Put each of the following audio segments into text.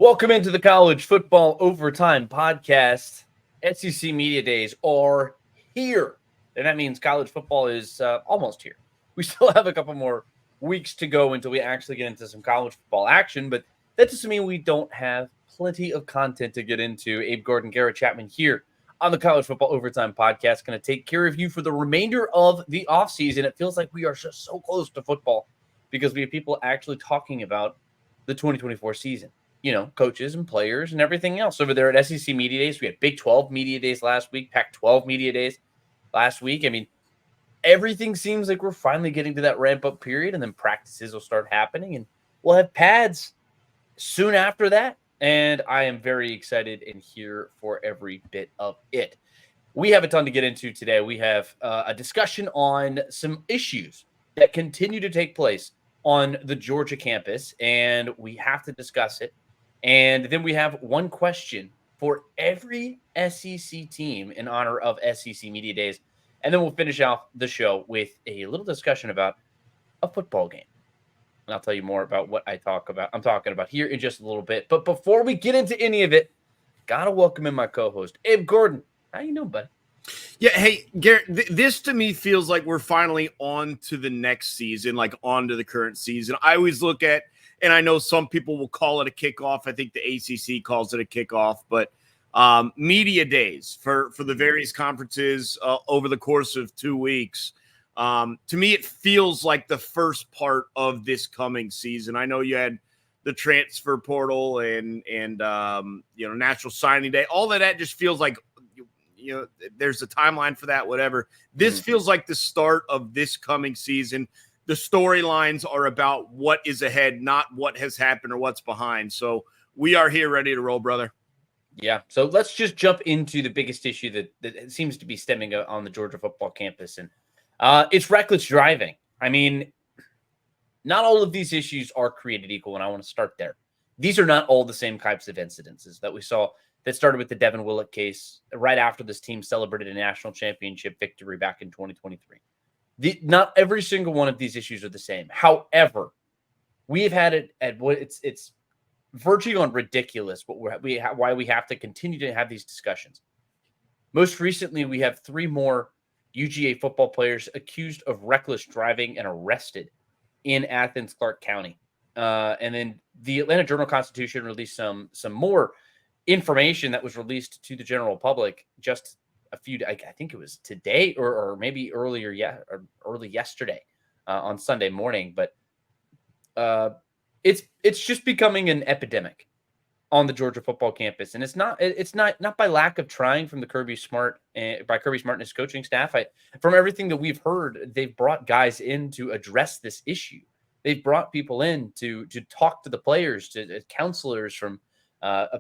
Welcome into the College Football Overtime Podcast. SEC Media Days are here, and that means college football is almost here. We still have a couple more weeks to go until we actually get into some college football action, but that doesn't mean we don't have plenty of content to get into. Abe Gordon, Garrett, Chapman here on the College Football Overtime Podcast, going to take care of you for the remainder of the offseason. It feels like we are just so close to football because we have people actually talking about the 2024 season. You know, coaches and players and everything else over there at SEC Media Days. We had Big 12 Media Days last week, Pac-12 Media Days last week. I mean, everything seems like we're finally getting to that ramp-up period, and then practices will start happening, and we'll have pads soon after that, and I am very excited and here for every bit of it. We have a ton to get into today. We have a discussion on some issues that continue to take place on the Georgia campus, and we have to discuss it. And then we have one question for every SEC team in honor of SEC Media Days. And then we'll finish off the show with a little discussion about a football game. And I'll tell you more about what I'm talking about here in just a little bit. But before we get into any of it, gotta welcome in my co-host, Abe Gordon. How you doing, buddy? Yeah, hey, Garrett, this to me feels like we're finally on to the next season, like on to the current season. I always look at, and I know some people will call it a kickoff. I think the ACC calls it a kickoff, but media days for the various conferences over the course of 2 weeks. To me, it feels like the first part of this coming season. I know you had the transfer portal and National Signing Day. All of that just feels like, there's a timeline for that, whatever. This feels like the start of this coming season. The storylines are about what is ahead, not what has happened or what's behind. So we are here ready to roll, brother. Yeah. So let's just jump into the biggest issue that seems to be stemming on the Georgia football campus. And it's reckless driving. I mean, not all of these issues are created equal, and I want to start there. These are not all the same types of incidences that we saw that started with the Devin Willett case right after this team celebrated a national championship victory back in 2023. Not every single one of these issues are the same. However, we have had it at what it's verging on ridiculous. Why we have to continue to have these discussions. Most recently, we have 3 more UGA football players accused of reckless driving and arrested in Athens, Clarke County. And then the Atlanta Journal-Constitution released some more information that was released to the general public just I think it was today or maybe early yesterday on Sunday morning. But it's just becoming an epidemic on the Georgia football campus, and it's not by lack of trying from the Kirby Smart and his coaching staff. From everything that we've heard, they've brought guys in to address this issue. They've brought people in to talk to the players, to counselors from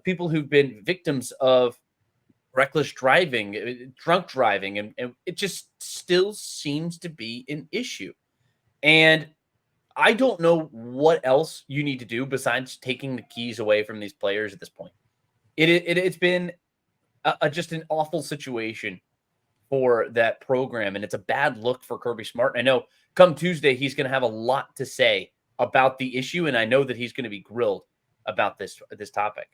people who've been victims of reckless driving, drunk driving, and it just still seems to be an issue. And I don't know what else you need to do besides taking the keys away from these players at this point. It's been just an awful situation for that program, and it's a bad look for Kirby Smart. I know come Tuesday, he's going to have a lot to say about the issue, and I know that he's going to be grilled about this topic.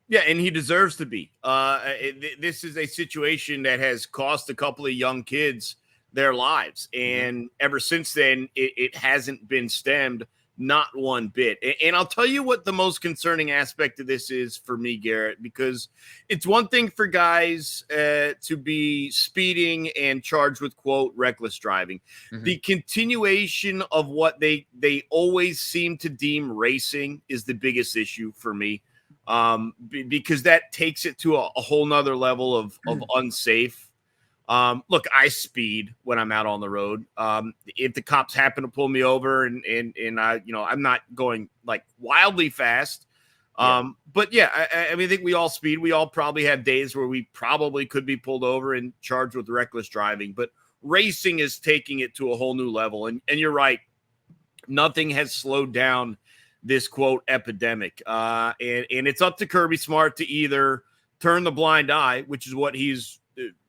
Yeah, and he deserves to be. This is a situation that has cost a couple of young kids their lives. And ever since then, it hasn't been stemmed, not one bit. And I'll tell you what the most concerning aspect of this is for me, Garrett, because it's one thing for guys to be speeding and charged with, quote, reckless driving. The continuation of what they always seem to deem racing is the biggest issue for me. Because that takes it to a whole nother level of unsafe. Look, I speed when I'm out on the road. If the cops happen to pull me over and I, I'm not going like wildly fast. But yeah, I mean, I think we all speed. We all probably have days where we probably could be pulled over and charged with reckless driving, but racing is taking it to a whole new level. And you're right. Nothing has slowed down this, quote, epidemic. And it's up to Kirby Smart to either turn the blind eye, which is what he's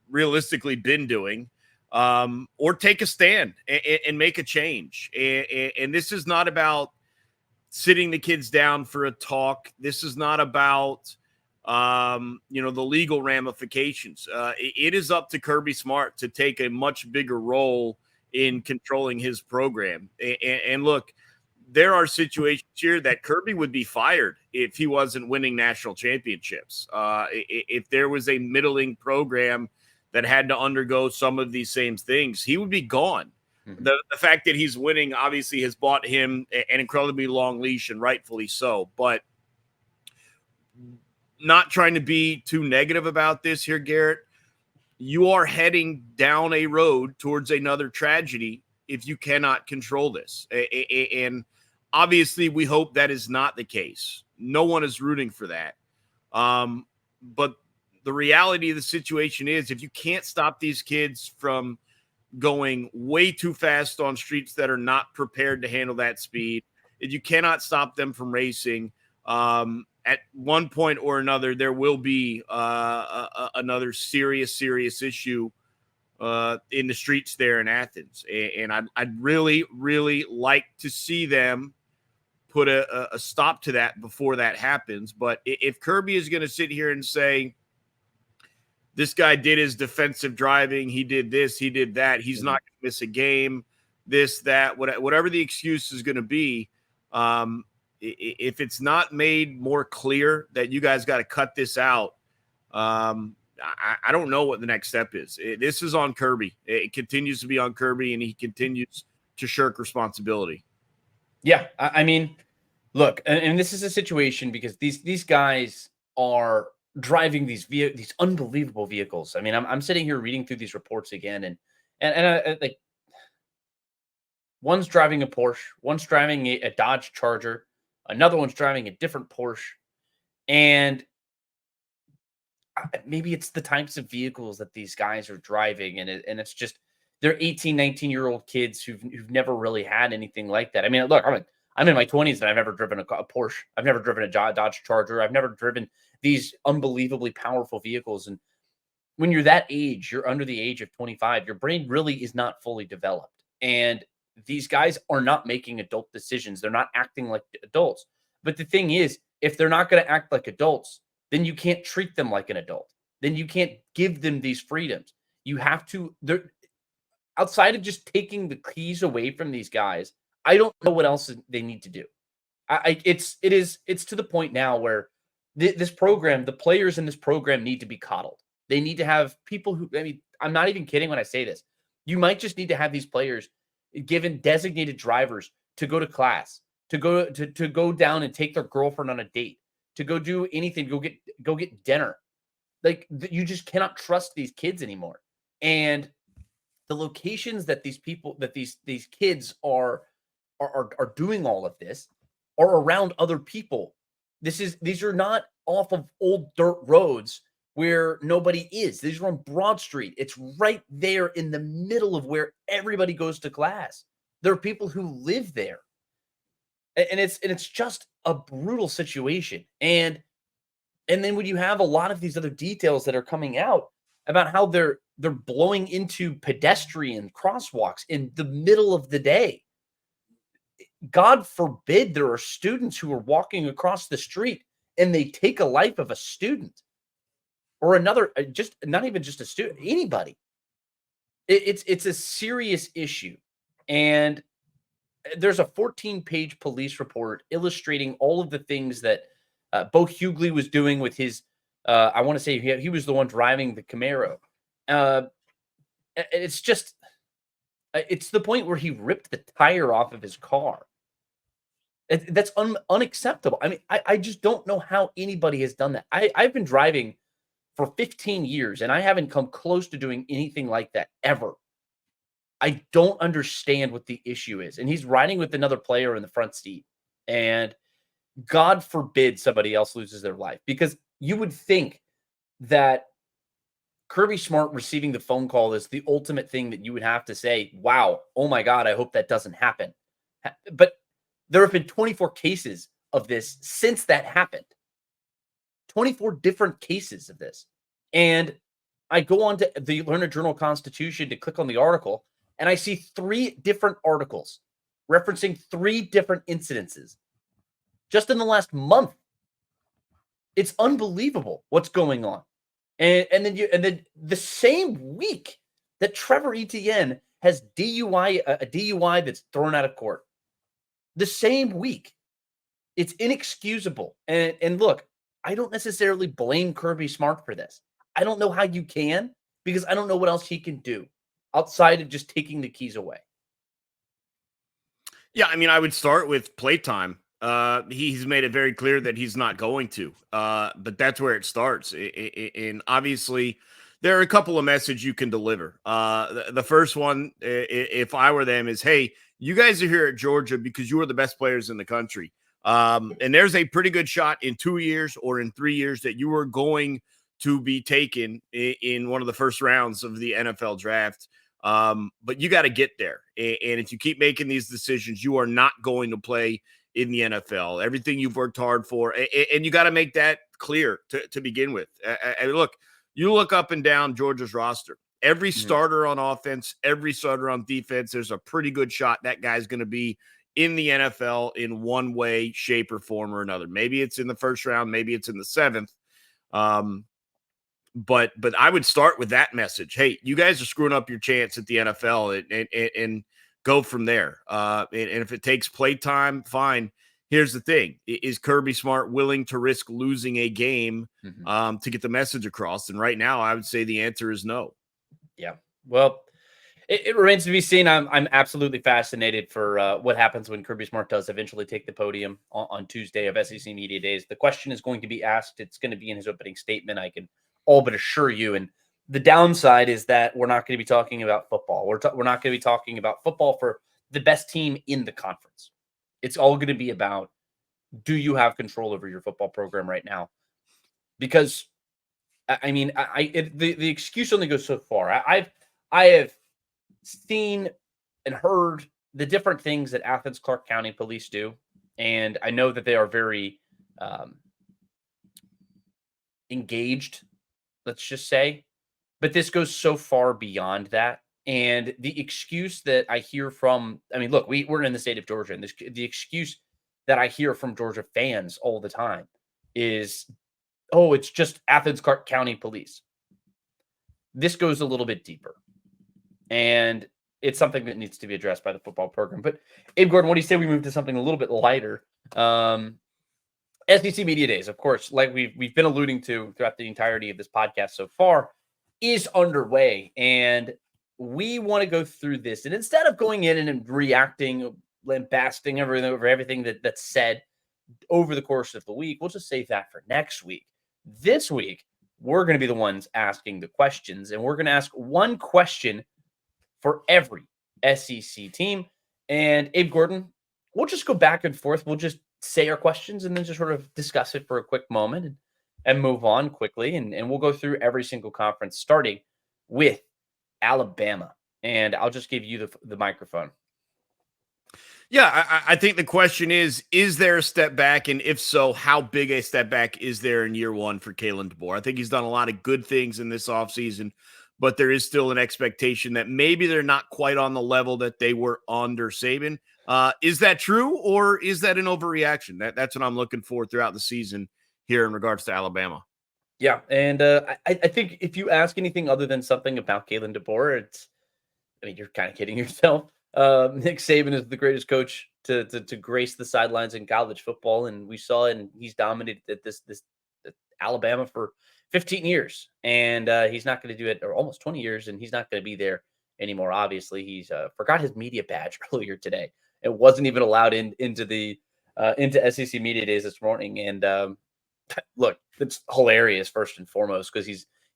realistically been doing, or take a stand and make a change. And this is not about sitting the kids down for a talk. This is not about, the legal ramifications. It is up to Kirby Smart to take a much bigger role in controlling his program. And look, there are situations here that Kirby would be fired if he wasn't winning national championships. If there was a middling program that had to undergo some of these same things, he would be gone. Mm-hmm. The fact that he's winning obviously has bought him an incredibly long leash, and rightfully so. But not trying to be too negative about this here, Garrett, you are heading down a road towards another tragedy if you cannot control this. And obviously, we hope that is not the case. No one is rooting for that. But the reality of the situation is, if you can't stop these kids from going way too fast on streets that are not prepared to handle that speed, if you cannot stop them from racing, at one point or another, there will be another serious issue in the streets there in Athens. And I'd really, really like to see them put a stop to that before that happens. But if Kirby is going to sit here and say, this guy did his defensive driving, he did this, he did that, he's not going to miss a game, this, that, whatever the excuse is going to be, if it's not made more clear that you guys got to cut this out, I don't know what the next step is. This is on Kirby. It continues to be on Kirby, and he continues to shirk responsibility. Yeah, I mean, look, and this is a situation because these guys are driving these unbelievable vehicles. I mean, I'm sitting here reading through these reports again, and like, one's driving a Porsche, one's driving a Dodge Charger, another one's driving a different Porsche, and maybe it's the types of vehicles that these guys are driving, and it's just they're 18, 19-year-old kids who've never really had anything like that. I mean, look, I'm in my 20s and I've never driven a Porsche. I've never driven a Dodge Charger. I've never driven these unbelievably powerful vehicles. And when you're that age, you're under the age of 25, your brain really is not fully developed. And these guys are not making adult decisions. They're not acting like adults. But the thing is, if they're not going to act like adults, then you can't treat them like an adult. Then you can't give them these freedoms. You have to, outside of just taking the keys away from these guys, I don't know what else they need to do. It's to the point now where this program, the players in this program need to be coddled. They need to have people who, I mean, I'm not even kidding when I say this. You might just need to have these players given designated drivers to go to class, to go down and take their girlfriend on a date, to go do anything, go get dinner. Like, you just cannot trust these kids anymore. And the locations that these kids are doing all of this are around other people. These are not off of old dirt roads where nobody is. These are on Broad Street. It's right there in the middle of where everybody goes to class. There are people who live there. And it's just a brutal situation. And then when you have a lot of these other details that are coming out about how they're blowing into pedestrian crosswalks in the middle of the day. God forbid there are students who are walking across the street and they take a life of a student or another, just not even just a student, anybody. It's a serious issue. And there's a 14-page police report illustrating all of the things that Bo Hughley was doing with his, I want to say he was the one driving the Camaro. It's just, it's the point where he ripped the tire off of his car. That's unacceptable. I mean, I just don't know how anybody has done that. I've been driving for 15 years and I haven't come close to doing anything like that ever. I don't understand what the issue is. And he's riding with another player in the front seat. And God forbid somebody else loses their life, because you would think that Kirby Smart receiving the phone call is the ultimate thing that you would have to say, wow, oh my God, I hope that doesn't happen. But there have been 24 cases of this since that happened. 24 different cases of this. And I go on to the Learned Journal-Constitution to click on the article, and I see 3 different articles referencing 3 different incidences. just in the last month. It's unbelievable what's going on. And then the same week that Trevor Etienne has DUI, a DUI that's thrown out of court. The same week. It's inexcusable. And look, I don't necessarily blame Kirby Smart for this. I don't know how you can, because I don't know what else he can do outside of just taking the keys away. Yeah, I mean, I would start with playtime. He's made it very clear that he's not going to, but that's where it starts. And obviously, there are a couple of messages you can deliver. The first one, if I were them, is, hey, you guys are here at Georgia because you are the best players in the country. And there's a pretty good shot in 2 years or in 3 years that you are going to be taken in one of the first rounds of the NFL draft. But you got to get there. And if you keep making these decisions, you are not going to play in the NFL. Everything you've worked hard for, and you got to make that clear to begin with. And look, you look up and down Georgia's roster. Every starter on offense, every starter on defense, there's a pretty good shot that guy's going to be in the NFL in one way, shape, or form or another. Maybe it's in the first round, maybe it's in the seventh. But I would start with that message. Hey, you guys are screwing up your chance at the NFL, and go from there. And if it takes playtime, fine. Here's the thing. Is Kirby Smart willing to risk losing a game to get the message across? And right now, I would say the answer is no. Yeah. Well, it remains to be seen. I'm absolutely fascinated for what happens when Kirby Smart does eventually take the podium on Tuesday of SEC Media Days. The question is going to be asked. It's going to be in his opening statement, I can all but assure you. And the downside is that we're not going to be talking about football. We're not going to be talking about football for the best team in the conference. It's all going to be about, do you have control over your football program right now? Because, I mean, the excuse only goes so far. I have seen and heard the different things that Athens Clarke County Police do, and I know that they are very engaged, let's just say, but this goes so far beyond that. And the excuse that I hear from, I mean, look, we're in the state of Georgia, and the excuse that I hear from Georgia fans all the time is, oh, it's just Athens Clarke County Police. This goes a little bit deeper, and it's something that needs to be addressed by the football program. But Abe Gordon, what do you say we move to something a little bit lighter? SEC Media Days, of course, like we've been alluding to throughout the entirety of this podcast so far, is underway, and we want to go through this. And instead of going in and reacting, lambasting everything that's said over the course of the week, we'll just save that for next week. This week, we're going to be the ones asking the questions, and we're going to ask one question for every SEC team. And Abe Gordon, we'll just go back and forth. We'll just say our questions and then just sort of discuss it for a quick moment and move on quickly. And we'll go through every single conference, starting with Alabama. And I'll just give you the microphone. Yeah, I think the question is there a step back? And if so, how big a step back is there in year one for Kalen DeBoer? I think he's done a lot of good things in this offseason, but there is still an expectation that maybe they're not quite on the level that they were under Saban. Is that true, or is that an overreaction? That's what I'm looking for throughout the season here in regards to Alabama. Yeah, and I think if you ask anything other than something about Kalen DeBoer, you're kind of kidding yourself. Nick Saban is the greatest coach to grace the sidelines in college football, and we saw it, and he's dominated this Alabama for 15 years, and he's not going to do it, or almost 20 years, and he's not going to be there anymore. Obviously, he's forgot his media badge earlier today. It wasn't even allowed into SEC Media Days this morning, and look, it's hilarious first and foremost because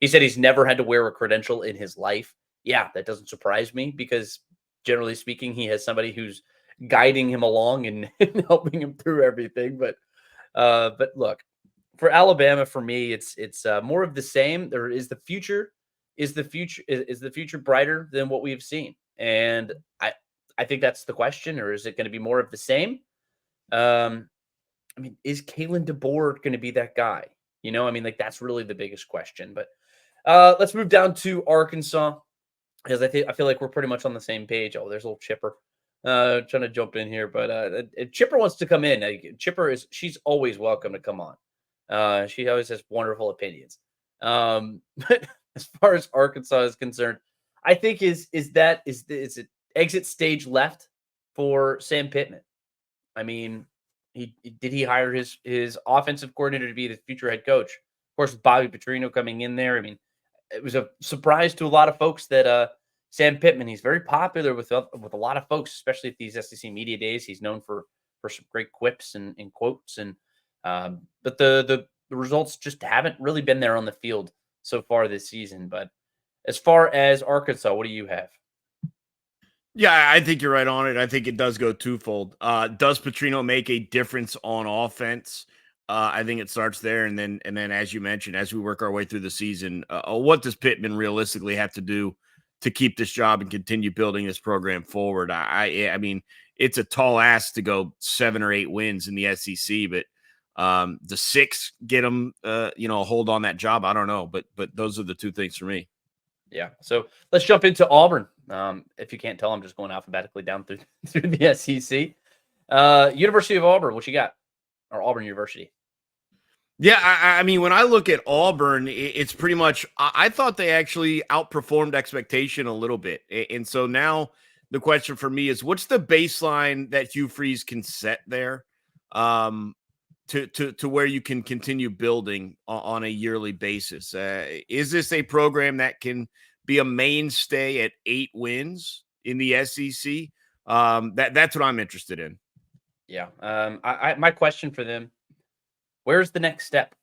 he said he's never had to wear a credential in his life. Yeah, that doesn't surprise me because generally speaking, he has somebody who's guiding him along and helping him through everything. But look, for Alabama, for me, it's more of the same. There is the future. Is the future brighter than what we've seen? And I think that's the question, or is it going to be more of the same? Is Kalen DeBoer going to be that guy? That's really the biggest question. But let's move down to Arkansas, because I feel like we're pretty much on the same page. Oh, there's a little chipper. Trying to jump in here, but if Chipper wants to come in. She's always welcome to come on. She always has wonderful opinions. But as far as Arkansas is concerned, I think is it exit stage left for Sam Pittman? I mean, did he hire his offensive coordinator to be the future head coach? Of course, with Bobby Petrino coming in there. I mean, it was a surprise to a lot of folks that Sam Pittman, he's very popular with a lot of folks, especially at these SEC media days. He's known for some great quips and quotes, and but the results just haven't really been there on the field so far this season. But as far as Arkansas, what do you have? Yeah, I think you're right on it. I think it does go twofold. Does Petrino make a difference on offense? I think it starts there, and then as you mentioned, as we work our way through the season, what does Pittman realistically have to do to keep this job and continue building this program forward? I mean, it's a tall ask to go 7 or 8 wins in the SEC, but the 6 get them, a hold on that job. I don't know, but those are the two things for me. Yeah. So let's jump into Auburn. If you can't tell, I'm just going alphabetically down through through the SEC. University of Auburn, what you got? Or Auburn University. Yeah, I mean, when I look at Auburn, it's pretty much I thought they actually outperformed expectation a little bit. And so now the question for me is, what's the baseline that Hugh Freeze can set there to where you can continue building on a yearly basis? Is this a program that can be a mainstay at 8 wins in the SEC? That's what I'm interested in. Yeah. My question for them, where's the next step?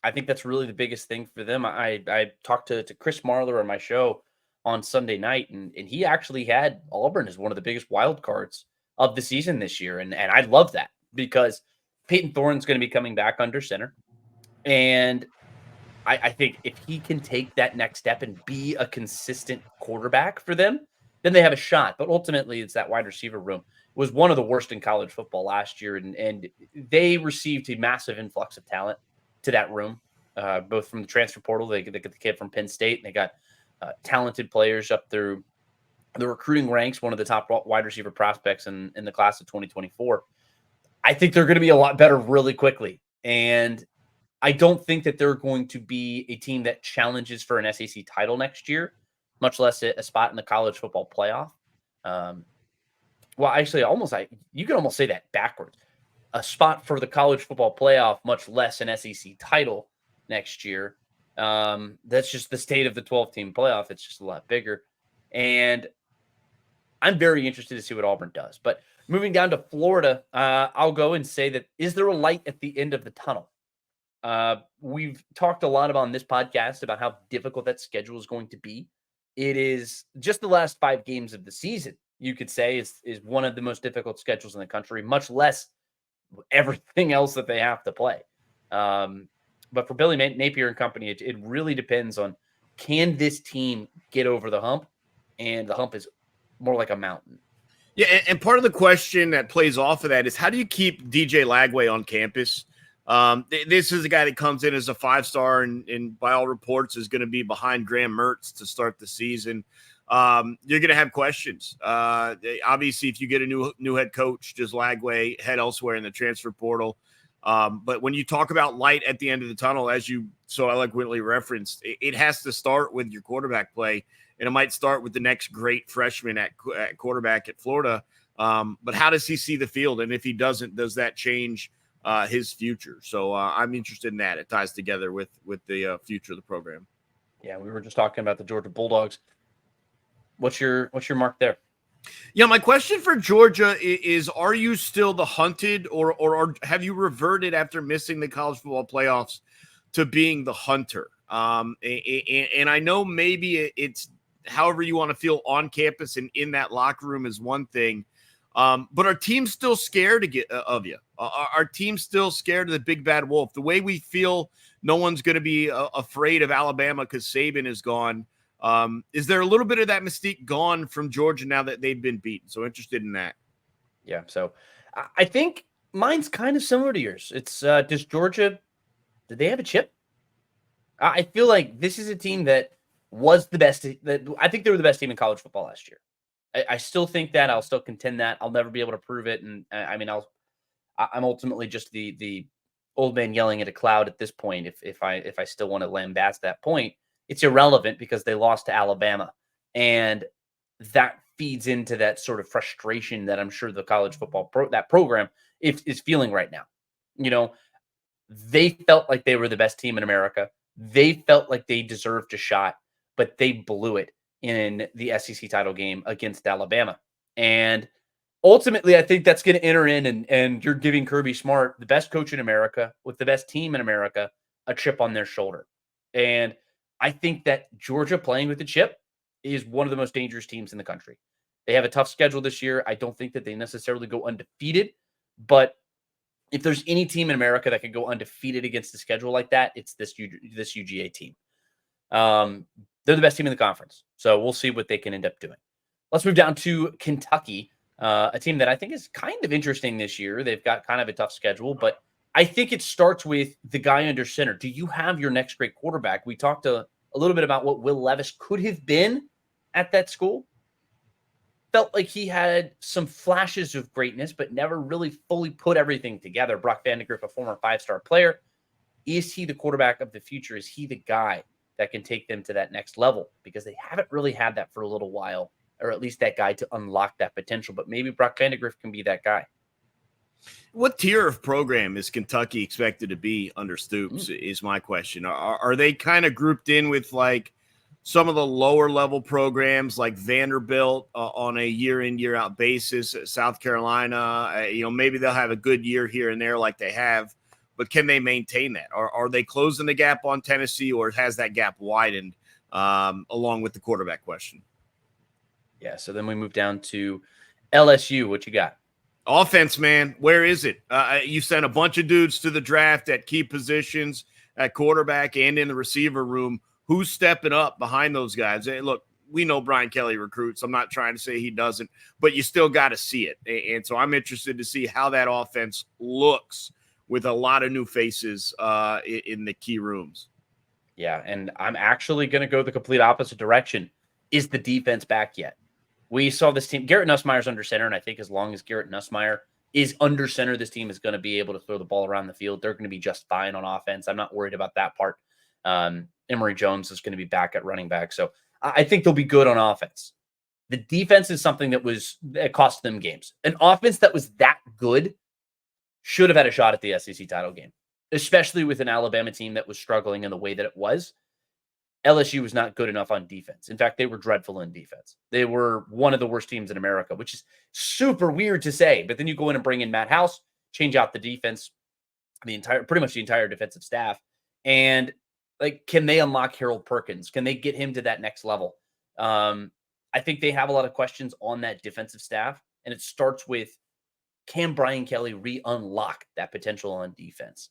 I think that's really the biggest thing for them. I talked to Chris Marler on my show on Sunday night, and he actually had Auburn as one of the biggest wild cards of the season this year. And I love that because Peyton Thorne's going to be coming back under center. And I think if he can take that next step and be a consistent quarterback for them, then they have a shot. But ultimately, it's that wide receiver room. It was one of the worst in college football last year, and they received a massive influx of talent to that room, both from the transfer portal. They get the kid from Penn State, and they got talented players up through the recruiting ranks, one of the top wide receiver prospects in the class of 2024. I think they're going to be a lot better really quickly. And I don't think that they're going to be a team that challenges for an SEC title next year, much less a spot in the college football playoff. Well, actually, you can almost say that backwards. A spot for the college football playoff, much less an SEC title next year. That's just the state of the 12-team playoff. It's just a lot bigger. And I'm very interested to see what Auburn does. But moving down to Florida, I'll go and say that, is there a light at the end of the tunnel? We've talked a lot about on this podcast about how difficult that schedule is going to be. It is just the last 5 games of the season, you could say, is one of the most difficult schedules in the country, much less everything else that they have to play. But for Billy Napier and company, it really depends on, can this team get over the hump? And the hump is more like a mountain. Yeah, and part of the question that plays off of that is, how do you keep DJ Lagway on campus? This is a guy that comes in as a 5-star and by all reports is going to be behind Graham Mertz to start the season. You're going to have questions. Obviously, if you get a new head coach, does Lagway head elsewhere in the transfer portal? But when you talk about light at the end of the tunnel, as you so eloquently referenced, it has to start with your quarterback play, and it might start with the next great freshman at quarterback at Florida. But how does he see the field? And if he doesn't, does that change his future? So I'm interested in that. It ties together with the future of the program. Yeah, we were just talking about the Georgia Bulldogs. What's your mark there? Yeah, my question for Georgia is, are you still the hunted, or have you reverted after missing the college football playoffs to being the hunter? And I know maybe it's however you want to feel on campus and in that locker room is one thing. But are teams still scared of you? Are teams still scared of the big bad wolf? The way we feel no one's going to be afraid of Alabama because Saban is gone. Is there a little bit of that mystique gone from Georgia now that they've been beaten? So interested in that. Yeah, so I think mine's kind of similar to yours. It's does Georgia, did they have a chip? I feel like this is a team that was the best. I think they were the best team in college football last year. I still think that. I'll still contend that. I'll never be able to prove it. And I mean, I'm ultimately just the old man yelling at a cloud at this point. If I still want to lambast that point, it's irrelevant because they lost to Alabama, and that feeds into that sort of frustration that I'm sure the college football program is feeling right now. You know, they felt like they were the best team in America. They felt like they deserved a shot, but they blew it in the SEC title game against Alabama. And ultimately, I think that's going to enter in, and you're giving Kirby Smart, the best coach in America, with the best team in America, a chip on their shoulder. And I think that Georgia playing with the chip is one of the most dangerous teams in the country. They have a tough schedule this year. I don't think that they necessarily go undefeated, but if there's any team in America that could go undefeated against the schedule like that, it's this UGA team. They're the best team in the conference, so we'll see what they can end up doing. Let's move down to Kentucky, a team that I think is kind of interesting this year. They've got kind of a tough schedule, but I think it starts with the guy under center. Do you have your next great quarterback? We talked a little bit about what Will Levis could have been at that school. Felt like he had some flashes of greatness, but never really fully put everything together. Brock Vandagriff, a former 5-star player. Is he the quarterback of the future? Is he the guy that can take them to that next level? Because they haven't really had that for a little while, or at least that guy to unlock that potential. But maybe Brock Vandagriff can be that guy. What tier of program is Kentucky expected to be under Stoops is my question. Are they kind of grouped in with like some of the lower level programs like Vanderbilt on a year in, year out basis, South Carolina, maybe they'll have a good year here and there like they have, but can they maintain that? Are they closing the gap on Tennessee, or has that gap widened along with the quarterback question? Yeah. So then we move down to LSU. What you got? Offense, man. Where is it? You sent a bunch of dudes to the draft at key positions at quarterback and in the receiver room. Who's stepping up behind those guys? And look, we know Brian Kelly recruits. I'm not trying to say he doesn't, but you still got to see it. And so I'm interested to see how that offense looks with a lot of new faces in the key rooms. Yeah, and I'm actually going to go the complete opposite direction. Is the defense back yet? We saw this team. Garrett Nussmeier's under center, and I think as long as Garrett Nussmeier is under center, this team is going to be able to throw the ball around the field. They're going to be just fine on offense. I'm not worried about that part. Emory Jones is going to be back at running back. So I think they'll be good on offense. The defense is something that cost them games. An offense that was that good should have had a shot at the SEC title game, especially with an Alabama team that was struggling in the way that it was. LSU was not good enough on defense. In fact, they were dreadful in defense. They were one of the worst teams in America, which is super weird to say. But then you go in and bring in Matt House, change out the defense, pretty much the entire defensive staff. And like, can they unlock Harold Perkins? Can they get him to that next level? I think they have a lot of questions on that defensive staff. And it starts with, can Brian Kelly re-unlock that potential on defense?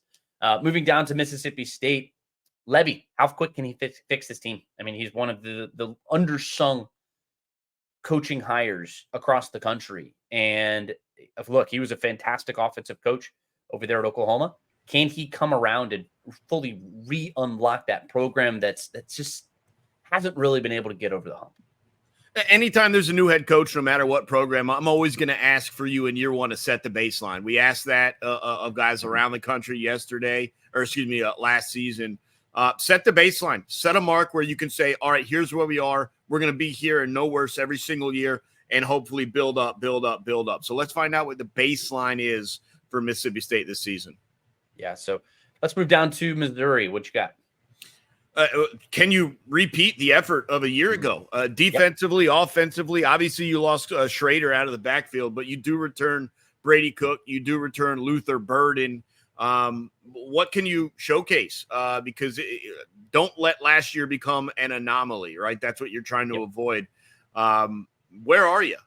Moving down to Mississippi State, Levy, how quick can he fix this team? I mean, he's one of the undersung coaching hires across the country. And look, he was a fantastic offensive coach over there at Oklahoma. Can he come around and fully re-unlock that program that's just hasn't really been able to get over the hump? Anytime there's a new head coach, no matter what program, I'm always going to ask for you in year one to set the baseline. We asked that of guys around the country last season. Set the baseline, set a mark where you can say, all right, here's where we are. We're going to be here and no worse every single year, and hopefully build up. So let's find out what the baseline is for Mississippi State this season. Yeah. So let's move down to Missouri. What you got? Can you repeat the effort of a year ago? Defensively, offensively, obviously you lost Schrader out of the backfield, but you do return Brady Cook. You do return Luther Burden. What can you showcase? Because don't let last year become an anomaly, right? That's what you're trying to avoid. Where are you?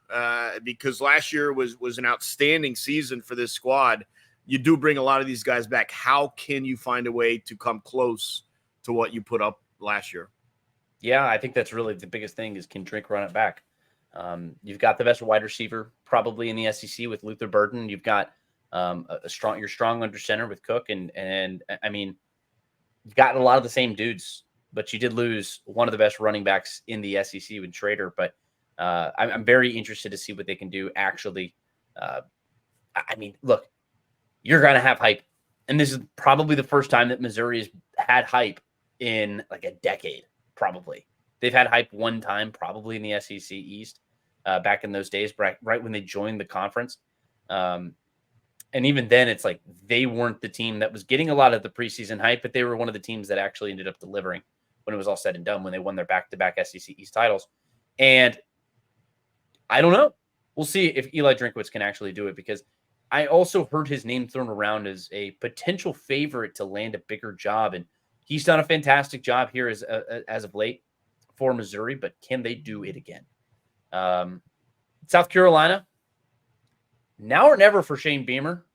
Because last year was an outstanding season for this squad. You do bring a lot of these guys back. How can you find a way to come close to what you put up last year? Yeah, I think that's really the biggest thing is, can Drake run it back? You've got the best wide receiver probably in the SEC with Luther Burden. You've got you're strong under center with Cook, and I mean, you've got a lot of the same dudes, but you did lose one of the best running backs in the SEC with Schrader. But I'm very interested to see what they can do. Actually, I mean, look, you're gonna have hype, and this is probably the first time that Missouri has had hype in like a decade. Probably they've had hype one time, probably in the SEC East, back in those days, right when they joined the conference. And even then, it's like they weren't the team that was getting a lot of the preseason hype, but they were one of the teams that actually ended up delivering when it was all said and done, when they won their back-to-back SEC East titles. And I don't know. We'll see if Eli Drinkwitz can actually do it, because I also heard his name thrown around as a potential favorite to land a bigger job. And he's done a fantastic job here as of late for Missouri, but can they do it again? South Carolina, now or never for Shane Beamer.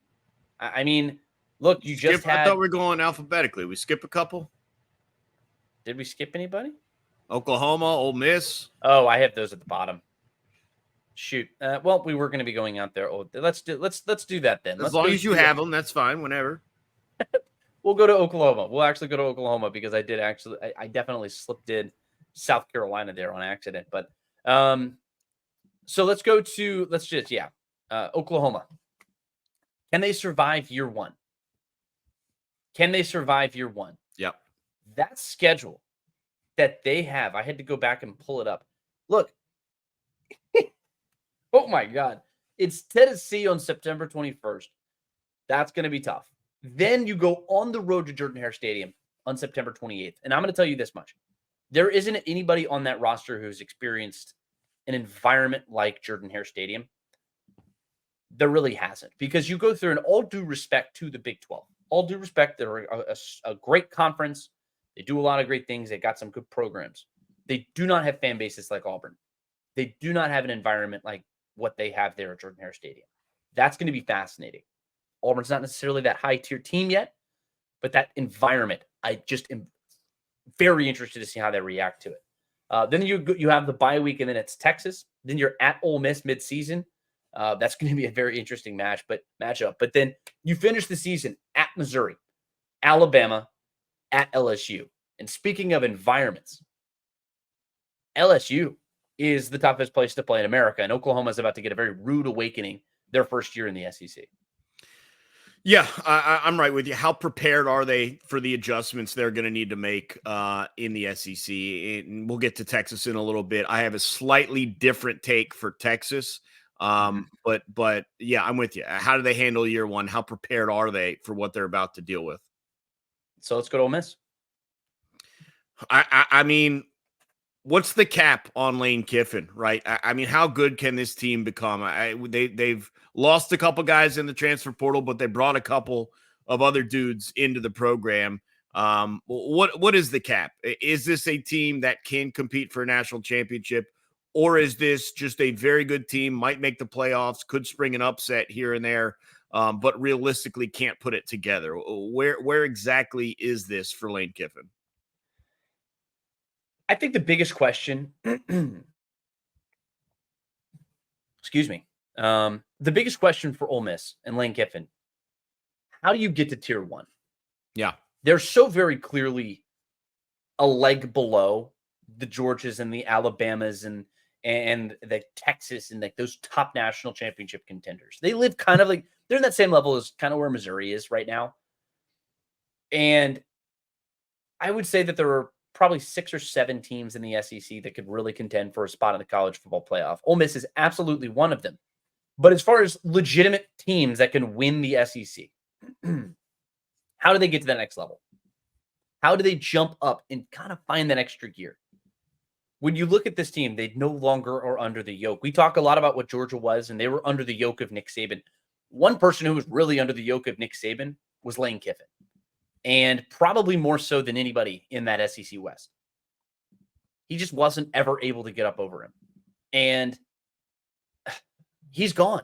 I mean, look, you just had. I thought we were going alphabetically. We skip a couple. Did we skip anybody? Oklahoma, Ole Miss. Oh, I have those at the bottom. Shoot. Well, we were going to be going out there. Oh, let's do that then. As long as you have them, that's fine. Whenever. We'll go to Oklahoma. We'll actually go to Oklahoma, because I definitely slipped in South Carolina there on accident. But so let's Oklahoma. Can they survive year one? Yep. That schedule that they have, I had to go back and pull it up. Look, oh my God. It's Tennessee on September 21st. That's going to be tough. Then you go on the road to Jordan-Hare Stadium on September 28th. And I'm going to tell you this much. There isn't anybody on that roster who's experienced an environment like Jordan-Hare Stadium. There really hasn't, because you go through, and all due respect to the Big 12, all due respect, they're a great conference. They do a lot of great things. They got some good programs. They do not have fan bases like Auburn. They do not have an environment like what they have there at Jordan-Hare Stadium. That's going to be fascinating. Auburn's not necessarily that high-tier team yet, but that environment, I just am very interested to see how they react to it. Then you have the bye week, and then it's Texas. Then you're at Ole Miss midseason. That's going to be a very interesting matchup. But then you finish the season at Missouri, Alabama, at LSU. And speaking of environments, LSU is the toughest place to play in America, and Oklahoma is about to get a very rude awakening their first year in the SEC. Yeah, I'm right with you. How prepared are they for the adjustments they're going to need to make in the SEC? And we'll get to Texas in a little bit. I have a slightly different take for Texas. But yeah, I'm with you. How do they handle year one? How prepared are they for what they're about to deal with? So let's go to Ole Miss. I mean, what's the cap on Lane Kiffin, right? I mean, how good can this team become? They've lost a couple guys in the transfer portal, but they brought a couple of other dudes into the program. What is the cap? Is this a team that can compete for a national championship? Or is this just a very good team, might make the playoffs, could spring an upset here and there, but realistically can't put it together? Where exactly is this for Lane Kiffin? I think the biggest question, excuse me, the biggest question for Ole Miss and Lane Kiffin, how do you get to tier one? Yeah. They're so very clearly a leg below the Georgias and the Alabamas and the Texas and like those top national championship contenders. They live kind of like they're in that same level as kind of where Missouri is right now. And I would say that there are probably 6 or 7 teams in the SEC that could really contend for a spot in the college football playoff. Ole Miss is absolutely one of them. But as far as legitimate teams that can win the SEC, how do they get to that next level? How do they jump up and kind of find that extra gear? When you look at this team, they no longer are under the yoke. We talk a lot about what Georgia was, and they were under the yoke of Nick Saban. One person who was really under the yoke of Nick Saban was Lane Kiffin, and probably more so than anybody in that SEC West. He just wasn't ever able to get up over him, and he's gone.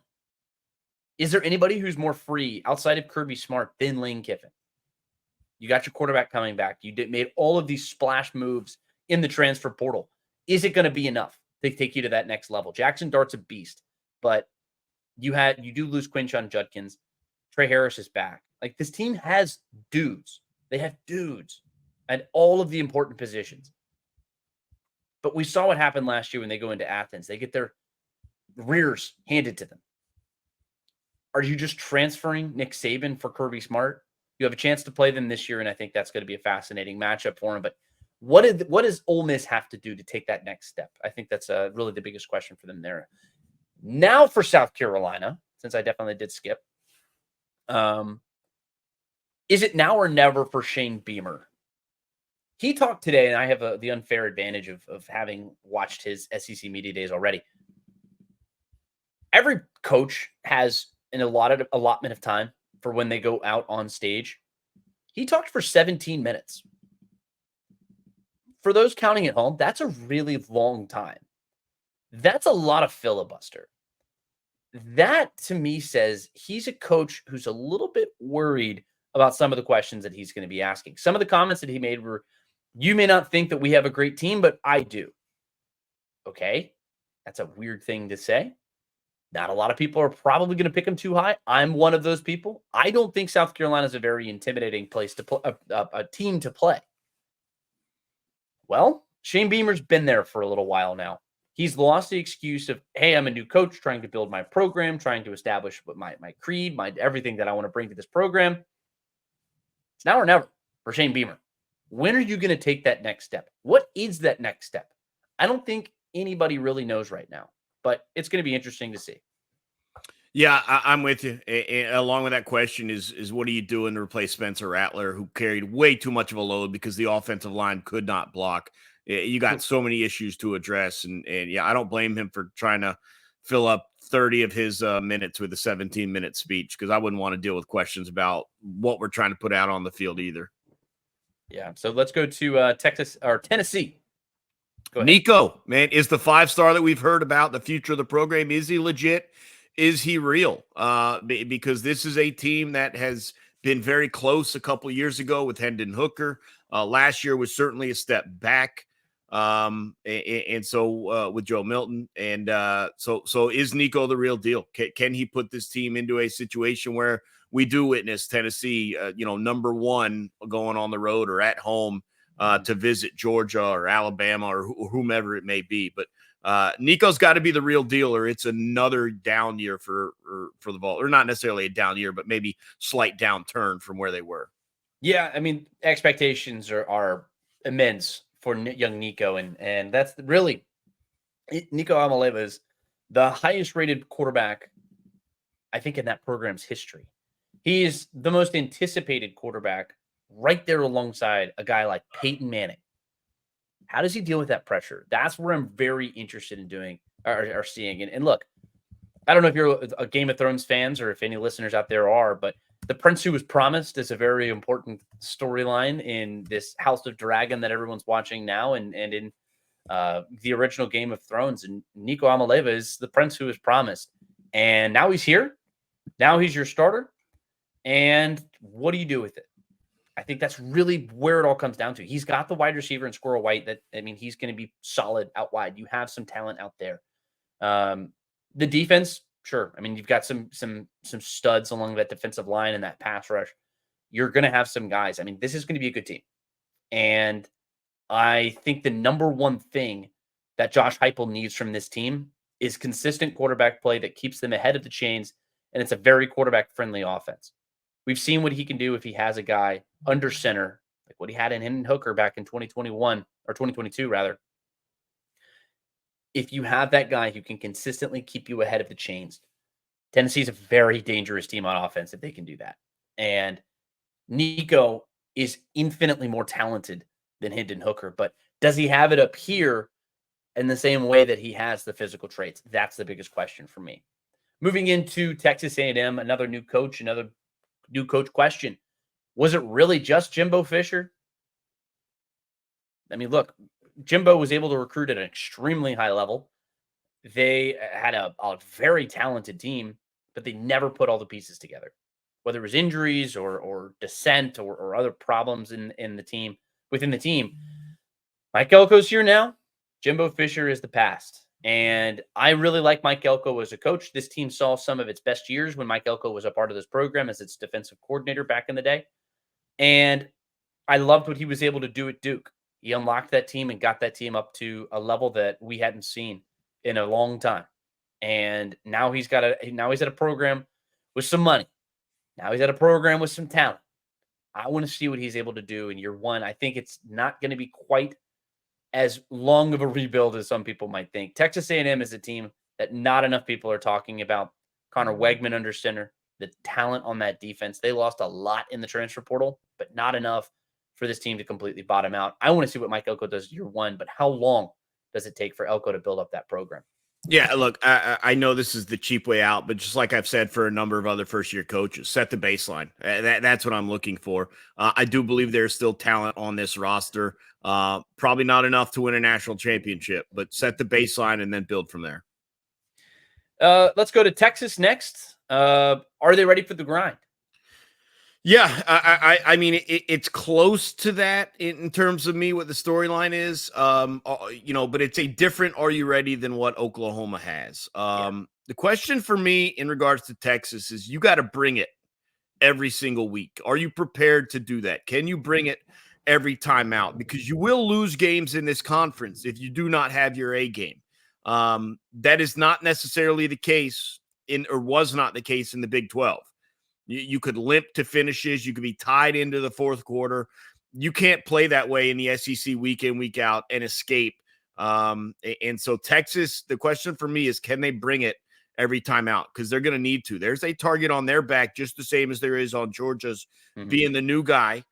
Is there anybody who's more free outside of Kirby Smart than Lane Kiffin? You got your quarterback coming back. You made all of these splash moves in the transfer portal. Is it going to be enough to take you to that next level? Jackson Dart's a beast, but you do lose Quinshon Judkins. Trey Harris is back. Like, this team has dudes. They have dudes at all of the important positions. But we saw what happened last year when they go into Athens. They get their rears handed to them. Are you just transferring Nick Saban for Kirby Smart? You have a chance to play them this year, and I think that's going to be a fascinating matchup for him. But what does Ole Miss have to do to take that next step? I think that's really the biggest question for them there. Now for South Carolina, since I definitely did skip, is it now or never for Shane Beamer? He talked today, and I have the unfair advantage of having watched his SEC media days already. Every coach has an allotment of time for when they go out on stage. He talked for 17 minutes. For those counting at home, that's a really long time. That's a lot of filibuster. That, to me, says he's a coach who's a little bit worried about some of the questions that he's going to be asking. Some of the comments that he made were, you may not think that we have a great team, but I do. Okay, that's a weird thing to say. Not a lot of people are probably going to pick him too high. I'm one of those people. I don't think South Carolina is a very intimidating place to play, a team to play. Well, Shane Beamer's been there for a little while now. He's lost the excuse of, hey, I'm a new coach trying to build my program, trying to establish what my creed, my everything that I want to bring to this program. It's now or never for Shane Beamer. When are you going to take that next step? What is that next step? I don't think anybody really knows right now, but it's going to be interesting to see. Yeah, I'm with you. Along with that question is what are you doing to replace Spencer Rattler, who carried way too much of a load because the offensive line could not block. You got so many issues to address, and yeah, I don't blame him for trying to fill up 30 of his minutes with a 17-minute speech, because I wouldn't want to deal with questions about what we're trying to put out on the field either. Yeah, so let's go to Texas or Tennessee. Nico, man, is the 5-star that we've heard about the future of the program. Is he legit? Is he real? Because this is a team that has been very close a couple of years ago with Hendon Hooker. Last year was certainly a step back. And so with Joe Milton. And so is Nico the real deal? Can he put this team into a situation where we do witness Tennessee, number one going on the road or at home to visit Georgia or Alabama or whomever it may be? But Nico's got to be the real deal, or it's another down year for the Vols, or not necessarily a down year, but maybe slight downturn from where they were. Yeah, I mean, expectations are immense for young Nico, and that's really Nico Amaleva is the highest rated quarterback, I think, in that program's history. He's the most anticipated quarterback, right there alongside a guy like Peyton Manning. How does he deal with that pressure? That's where I'm very interested in doing or seeing. And look, I don't know if you're a Game of Thrones fans or if any listeners out there are, but the Prince Who Was Promised is a very important storyline in this House of Dragon that everyone's watching now, and in the original Game of Thrones. And Nico Amaleva is the Prince Who Was Promised, and now he's here. Now he's your starter, and what do you do with it? I think that's really where it all comes down to. He's got the wide receiver in Squirrel White he's going to be solid out wide. You have some talent out there. The defense, sure. I mean, you've got some studs along that defensive line and that pass rush. You're going to have some guys. I mean, this is going to be a good team. And I think the number one thing that Josh Heupel needs from this team is consistent quarterback play that keeps them ahead of the chains, and it's a very quarterback-friendly offense. We've seen what he can do if he has a guy under center, like what he had in Hendon Hooker back in 2021 or 2022, rather. If you have that guy who can consistently keep you ahead of the chains, Tennessee's a very dangerous team on offense if they can do that. And Nico is infinitely more talented than Hendon Hooker, but does he have it up here in the same way that he has the physical traits? That's the biggest question for me. Moving into Texas A&M, another new coach question. Was it really just Jimbo Fisher? I mean, look, Jimbo was able to recruit at an extremely high level. They had a very talented team, but they never put all the pieces together, whether it was injuries or dissent or other problems within the team. Mike Elko's here now. Jimbo Fisher is the past. And I really like Mike Elko as a coach. This team saw some of its best years when Mike Elko was a part of this program as its defensive coordinator back in the day. And I loved what he was able to do at Duke. He unlocked that team and got that team up to a level that we hadn't seen in a long time. And now he's at a program with some money. Now he's at a program with some talent. I want to see what he's able to do in year one. I think it's not going to be quite as long of a rebuild as some people might think. Texas A&M is a team that not enough people are talking about. Connor Wegman under center, the talent on that defense. They lost a lot in the transfer portal, but not enough for this team to completely bottom out. I want to see what Mike Elko does year one, but how long does it take for Elko to build up that program? Yeah, look, I know this is the cheap way out, but just like I've said for a number of other first-year coaches, set the baseline. That's what I'm looking for. I do believe there's still talent on this roster. Probably not enough to win a national championship, but set the baseline and then build from there. Let's go to Texas next. Are they ready for the grind? Yeah, I mean, it's close to that in terms of me, what the storyline is, but it's a different "Are you ready?" than what Oklahoma has. The question for me in regards to Texas is you got to bring it every single week. Are you prepared to do that? Can you bring it every time out? Because you will lose games in this conference if you do not have your A game. That is not necessarily the case was not the case in the Big 12. You could limp to finishes. You could be tied into the fourth quarter. You can't play that way in the SEC week in, week out and escape. And so Texas, the question for me is, can they bring it every time out? Because they're going to need to. There's a target on their back just the same as there is on Georgia's, being the new guy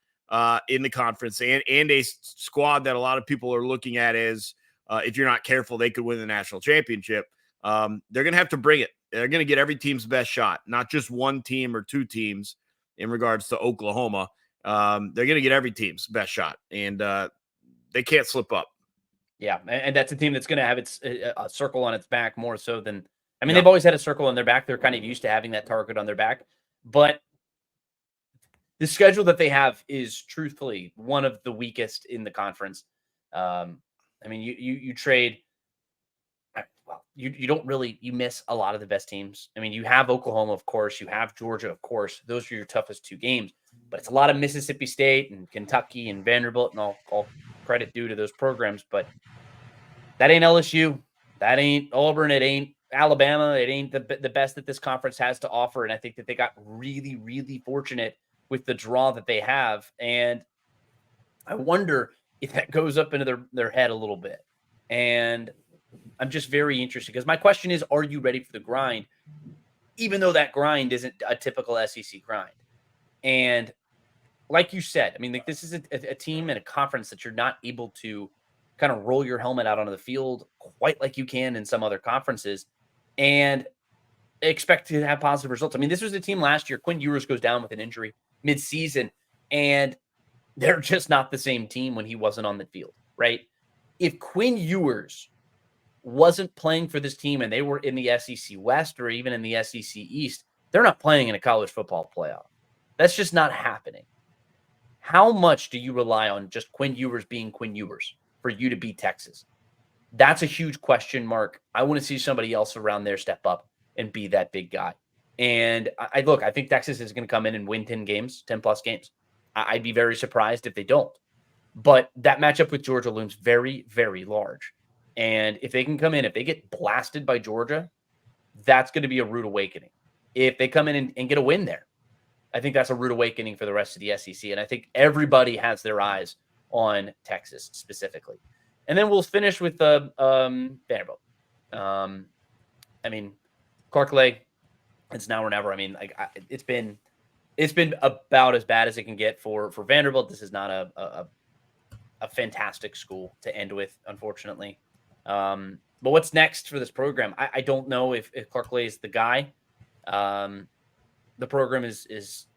in the conference and a squad that a lot of people are looking at as, if you're not careful, they could win the national championship. They're going to have to bring it. They're going to get every team's best shot, not just one team or two teams in regards to Oklahoma. They're going to get every team's best shot, and they can't slip up. Yeah, and that's a team that's going to have a circle on its back more so than – I mean, they've always had a circle on their back. They're kind of used to having that target on their back. But the schedule that they have is truthfully one of the weakest in the conference. I mean, you trade – well, you don't really – you miss a lot of the best teams. I mean, you have Oklahoma, of course. You have Georgia, of course. Those are your toughest two games. But it's a lot of Mississippi State and Kentucky and Vanderbilt, and all credit due to those programs. But that ain't LSU. That ain't Auburn. It ain't Alabama. It ain't the best that this conference has to offer. And I think that they got really, really fortunate with the draw that they have. And I wonder if that goes up into their head a little bit. And I'm just very interested because my question is, are you ready for the grind? Even though that grind isn't a typical SEC grind. And like you said, I mean, like this is a team and a conference that you're not able to kind of roll your helmet out onto the field quite like you can in some other conferences and expect to have positive results. I mean, this was a team last year. Quinn Ewers goes down with an injury mid-season, and they're just not the same team when he wasn't on the field, right? If Quinn Ewers wasn't playing for this team and they were in the SEC West or even in the SEC East, they're not playing in a college football playoff. That's just not happening. How much do you rely on just Quinn Ewers being Quinn Ewers for you to beat Texas? That's a huge question mark. I want to see somebody else around there step up and be that big guy. And I think Texas is going to come in and win 10 games, 10 plus games. I'd be very surprised if they don't. But that matchup with Georgia looms very, very large. And if they can come in, if they get blasted by Georgia, that's going to be a rude awakening. If they come in and get a win there, I think that's a rude awakening for the rest of the SEC. And I think everybody has their eyes on Texas specifically. And then we'll finish with Vanderbilt. I mean, Clark Lake, it's now or never. I mean, like it's been about as bad as it can get for Vanderbilt. This is not a fantastic school to end with, unfortunately. But what's next for this program? I don't know if Clark Lake is the guy. The program is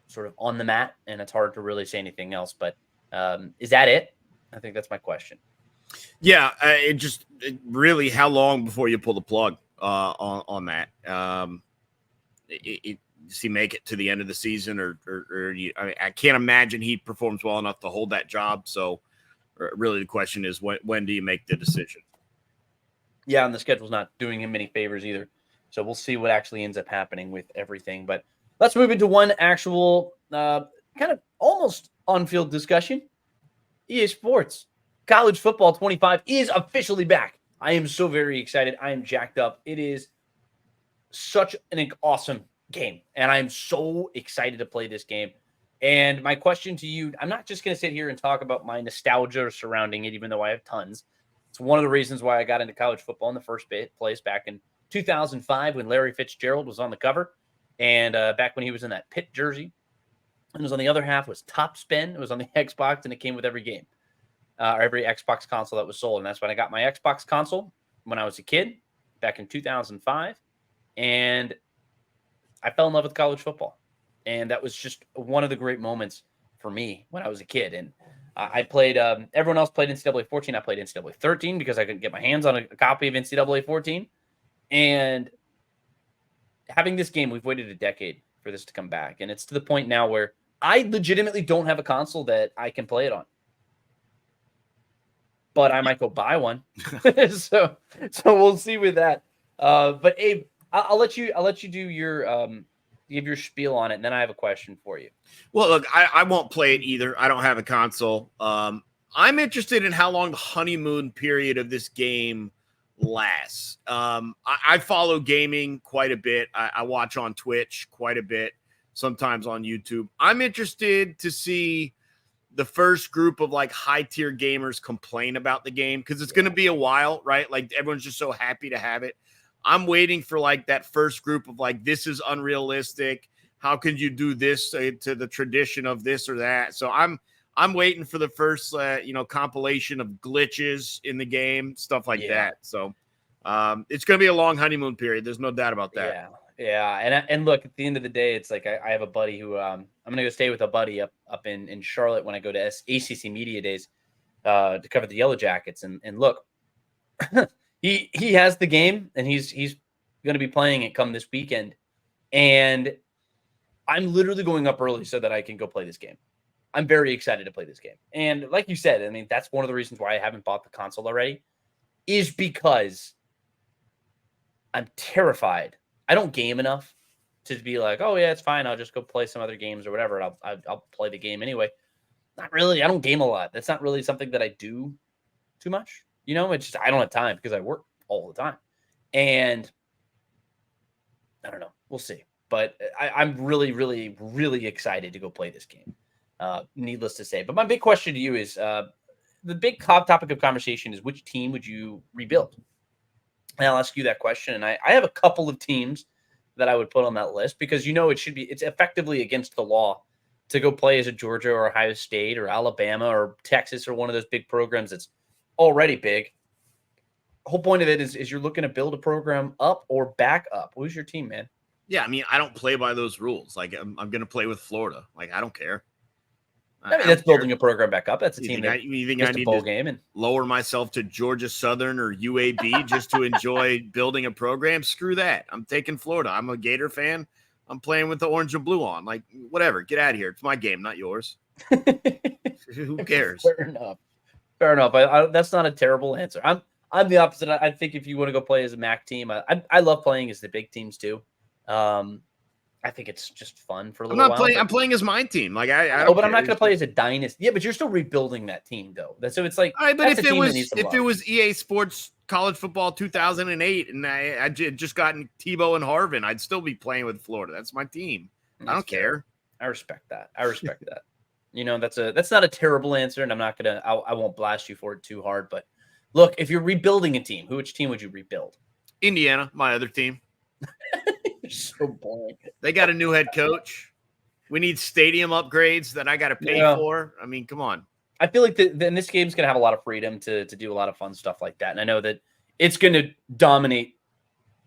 sort of on the mat, and it's hard to really say anything else. But is that it? I think that's my question. Yeah, really, how long before you pull the plug on that? Does he make it to the end of the season, or I can't imagine he performs well enough to hold that job. So, really, the question is, when do you make the decision? Yeah, and the schedule's not doing him many favors either. So we'll see what actually ends up happening with everything. But let's move into one actual kind of almost on-field discussion. EA Sports. College Football 25 is officially back. I am so very excited. I am jacked up. It is such an awesome game, and I'm so excited to play this game. And my question to you, I'm not just going to sit here and talk about my nostalgia surrounding it, even though I have tons. It's one of the reasons why I got into college football in the first place back in 2005 when Larry Fitzgerald was on the cover, and back when he was in that Pitt jersey. And it was on the other half was Top Spin. It was on the Xbox, and it came with every game, or every Xbox console that was sold. And that's when I got my Xbox console when I was a kid back in 2005. And I fell in love with college football. And that was just one of the great moments for me when I was a kid. And I played, everyone else played NCAA 14. I played NCAA 13 because I couldn't get my hands on a copy of NCAA 14. And having this game, we've waited a decade for this to come back. And it's to the point now where I legitimately don't have a console that I can play it on. But I might go buy one. so we'll see with that. But Abe, I'll let you do your give your spiel on it, and then I have a question for you. Well, look, I won't play it either. I don't have a console. I'm interested in how long the honeymoon period of this game lasts. I follow gaming quite a bit. I watch on Twitch quite a bit, sometimes on YouTube. I'm interested to see the first group of like high tier gamers complain about the game because it's going to be a while, right? Like everyone's just so happy to have it. I'm waiting for like that first group of like, this is unrealistic. How can you do this to the tradition of this or that? So I'm waiting for the first, compilation of glitches in the game, stuff like that. So it's going to be a long honeymoon period. There's no doubt about that. Yeah. And look, at the end of the day, it's like I have a buddy who I'm going to go stay with a buddy up in Charlotte when I go to ACC Media Days to cover the Yellow Jackets. And look, he has the game, and he's going to be playing it come this weekend. And I'm literally going up early so that I can go play this game. I'm very excited to play this game. And like you said, I mean, that's one of the reasons why I haven't bought the console already is because I'm terrified. I don't game enough to be like, oh yeah, it's fine. I'll just go play some other games or whatever. I'll play the game anyway. Not really. I don't game a lot. That's not really something that I do too much. It's just, I don't have time because I work all the time. And I don't know. We'll see. But I'm really, really, really excited to go play this game. Needless to say. But my big question to you is, the big topic of conversation is which team would you rebuild? And I'll ask you that question. And I have a couple of teams that I would put on that list because, it's effectively against the law to go play as a Georgia or Ohio State or Alabama or Texas or one of those big programs that's already big. The whole point of it is you're looking to build a program up or back up. Who's your team, man? Yeah, I mean, I don't play by those rules. Like, I'm going to play with Florida. Like, I don't care. I mean, that's building a program back up. That's a team that you think I need bowl to game and lower myself to Georgia Southern or UAB just to enjoy building a program? Screw that. I'm taking Florida. I'm a Gator fan. I'm playing with the orange and blue on. Like, whatever. Get out of here. It's my game, not yours. Who cares? Fair enough. That's not a terrible answer. I'm the opposite. I think if you want to go play as a MAC team, I love playing as the big teams too. I think it's just fun for a little while. I'm playing as my team. Like I but I'm not going to play as a dynasty. Yeah, but you're still rebuilding that team though. So it's like, all right, but if it was EA Sports College Football 2008 and I just gotten Tebow and Harvin, I'd still be playing with Florida. That's my team. I don't care. I respect that. That's not a terrible answer, and I won't blast you for it too hard. But look, if you're rebuilding a team, which team would you rebuild? Indiana, my other team. So boring. They got a new head coach. We need stadium upgrades that I got to pay for. I mean, come on. I feel like then this game's going to have a lot of freedom to do a lot of fun stuff like that. And I know that it's going to dominate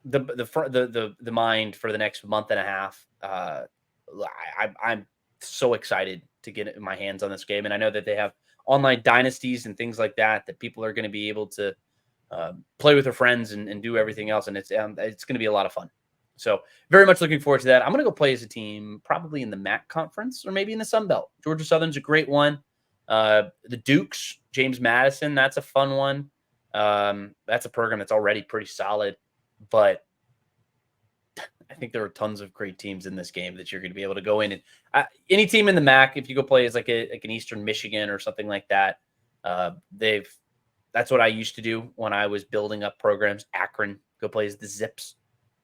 the mind for the next month and a half. I'm so excited to get my hands on this game. And I know that they have online dynasties and things like that people are going to be able to play with their friends and do everything else. And it's going to be a lot of fun. So very much looking forward to that. I'm going to go play as a team probably in the MAC conference or maybe in the Sun Belt. Georgia Southern's a great one. The Dukes, James Madison, that's a fun one. That's a program that's already pretty solid, but I think there are tons of great teams in this game that you're going to be able to go in and any team in the MAC, if you go play as like an Eastern Michigan or something like that, That's what I used to do when I was building up programs. Akron go plays the Zips.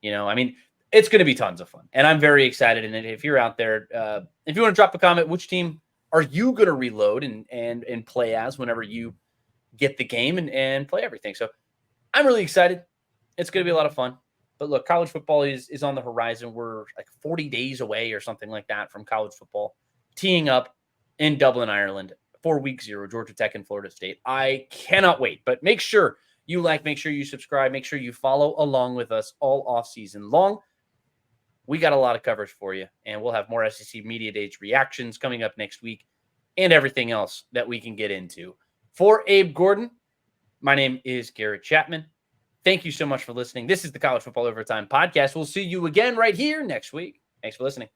I mean, it's going to be tons of fun, and I'm very excited. And if you're out there, if you want to drop a comment, which team are you going to reload and play as whenever you get the game and play everything? So I'm really excited. It's going to be a lot of fun. But look, college football is on the horizon. We're like 40 days away or something like that from college football teeing up in Dublin, Ireland for week 0, Georgia Tech and Florida State. I cannot wait. But make sure you make sure you subscribe, make sure you follow along with us all off season long. We got a lot of coverage for you, and we'll have more SEC Media Days reactions coming up next week and everything else that we can get into. For Abe Gordon, my name is Garrett Chapman. Thank you so much for listening. This is the College Football Overtime Podcast. We'll see you again right here next week. Thanks for listening.